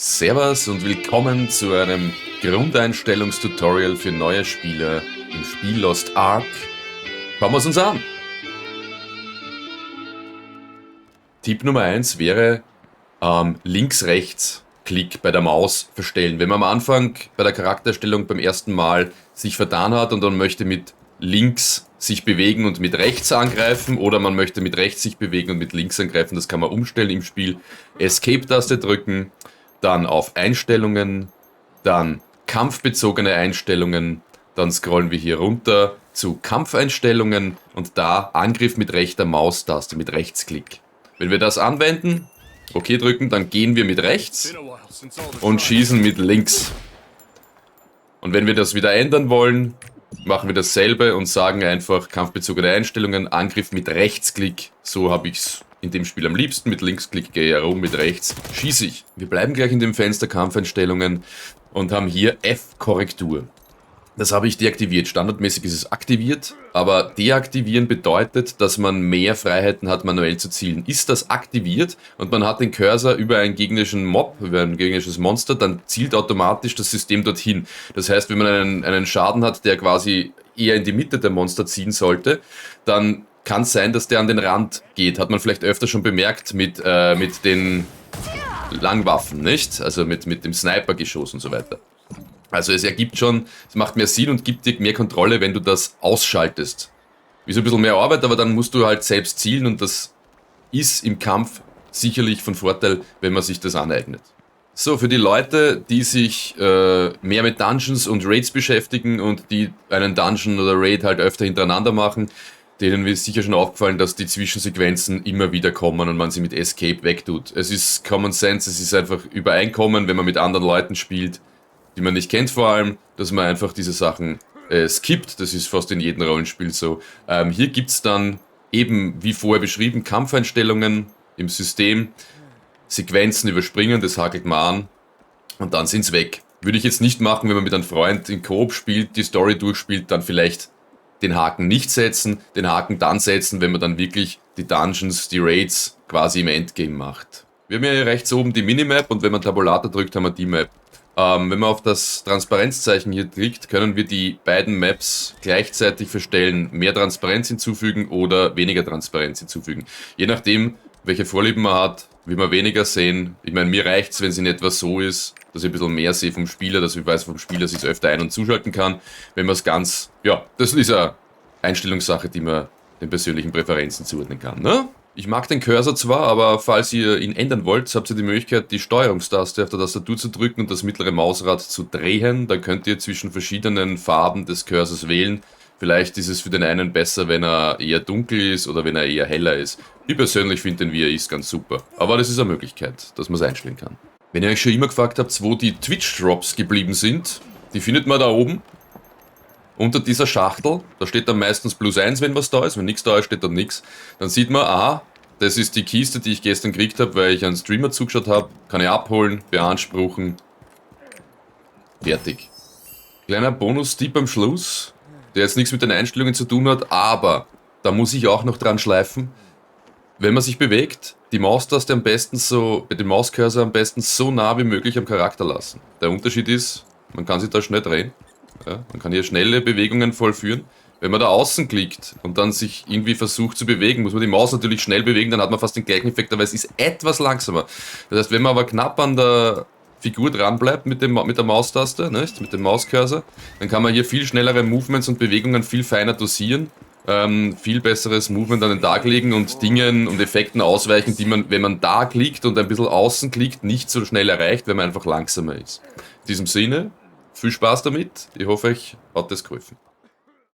Servus und willkommen zu einem Grundeinstellungstutorial für neue Spieler im Spiel Lost Ark. Schauen wir es uns an. Tipp Nummer 1 wäre Links-Rechts-Klick bei der Maus verstellen. Wenn man am Anfang bei der Charaktererstellung beim ersten Mal sich vertan hat und dann möchte mit links sich bewegen und mit rechts angreifen oder man möchte mit rechts sich bewegen und mit links angreifen, das kann man umstellen im Spiel. Escape-Taste drücken, dann auf Einstellungen, dann kampfbezogene Einstellungen, dann scrollen wir hier runter zu Kampfeinstellungen und da Angriff mit rechter Maustaste, mit Rechtsklick. Wenn wir das anwenden, OK drücken, dann gehen wir mit rechts und schießen mit links. Und wenn wir das wieder ändern wollen, machen wir dasselbe und sagen einfach kampfbezogene Einstellungen, Angriff mit Rechtsklick. So habe ich es in dem Spiel am liebsten. Mit Linksklick gehe ich herum, mit rechts schieße ich. Wir bleiben gleich in dem Fenster Kampfeinstellungen und haben hier F-Korrektur. Das habe ich deaktiviert. Standardmäßig ist es aktiviert, aber deaktivieren bedeutet, dass man mehr Freiheiten hat, manuell zu zielen. Ist das aktiviert und man hat den Cursor über einen gegnerischen Mob, über ein gegnerisches Monster, dann zielt automatisch das System dorthin. Das heißt, wenn man einen Schaden hat, der quasi eher in die Mitte der Monster ziehen sollte, dann kann es sein, dass der an den Rand geht. Hat man vielleicht öfter schon bemerkt mit den Langwaffen, nicht? Also mit dem Snipergeschoss und so weiter. Also es ergibt schon, es macht mehr Sinn und gibt dir mehr Kontrolle, wenn du das ausschaltest. Ist ein bisschen mehr Arbeit, aber dann musst du halt selbst zielen und das ist im Kampf sicherlich von Vorteil, wenn man sich das aneignet. So, für die Leute, die sich mehr mit Dungeons und Raids beschäftigen und die einen Dungeon oder Raid halt öfter hintereinander machen, denen ist sicher schon aufgefallen, dass die Zwischensequenzen immer wieder kommen und man sie mit Escape wegtut. Es ist Common Sense, es ist einfach Übereinkommen, wenn man mit anderen Leuten spielt, die man nicht kennt vor allem, dass man einfach diese Sachen skippt. Das ist fast in jedem Rollenspiel so. Hier gibt es dann eben, wie vorher beschrieben, Kampfeinstellungen im System, Sequenzen überspringen, das hakelt man an und dann sind es weg. Würde ich jetzt nicht machen, wenn man mit einem Freund in Coop spielt, die Story durchspielt, dann vielleicht den Haken nicht setzen, den Haken dann setzen, wenn man dann wirklich die Dungeons, die Raids quasi im Endgame macht. Wir haben hier rechts oben die Minimap und wenn man Tabulator drückt, haben wir die Map. Wenn man auf das Transparenzzeichen hier klickt, können wir die beiden Maps gleichzeitig verstellen, mehr Transparenz hinzufügen oder weniger Transparenz hinzufügen. Je nachdem, welche Vorlieben man hat, will man weniger sehen. Ich meine, mir reicht es, wenn es in etwa so ist, dass ich ein bisschen mehr sehe vom Spieler, dass ich weiß vom Spieler, dass ich es öfter ein- und zuschalten kann. Wenn man es ganz, ja, das ist eine Einstellungssache, die man den persönlichen Präferenzen zuordnen kann, ne? Ich mag den Cursor zwar, aber falls ihr ihn ändern wollt, habt ihr die Möglichkeit, die Steuerungstaste auf der Tastatur zu drücken und das mittlere Mausrad zu drehen. Dann könnt ihr zwischen verschiedenen Farben des Cursors wählen. Vielleicht ist es für den einen besser, wenn er eher dunkel ist oder wenn er eher heller ist. Ich persönlich finde den, wie er ist, ganz super. Aber das ist eine Möglichkeit, dass man es einstellen kann. Wenn ihr euch schon immer gefragt habt, wo die Twitch-Drops geblieben sind, die findet man da oben. Unter dieser Schachtel, da steht dann meistens +1, wenn was da ist, wenn nichts da ist, steht dann nichts. Dann sieht man, aha, das ist die Kiste, die ich gestern gekriegt habe, weil ich einen Streamer zugeschaut habe. Kann ich abholen, beanspruchen. Fertig. Kleiner Bonus-Tipp am Schluss, der jetzt nichts mit den Einstellungen zu tun hat, aber da muss ich auch noch dran schleifen. Wenn man sich bewegt, die Maustaste am besten so, mit dem Mauscursor am besten so nah wie möglich am Charakter lassen. Der Unterschied ist, man kann sich da schnell drehen. Ja, man kann hier schnelle Bewegungen vollführen. Wenn man da außen klickt und dann sich irgendwie versucht zu bewegen, muss man die Maus natürlich schnell bewegen, dann hat man fast den gleichen Effekt, aber es ist etwas langsamer. Das heißt, wenn man aber knapp an der Figur dran bleibt mit der Maustaste, nicht? Mit dem Mauscursor, dann kann man hier viel schnellere Movements und Bewegungen viel feiner dosieren, viel besseres Movement an den Tag legen und Dingen und Effekten ausweichen, die man, wenn man da klickt und ein bisschen außen klickt, nicht so schnell erreicht, weil man einfach langsamer ist. In diesem Sinne, viel Spaß damit. Ich hoffe, euch hat das geholfen.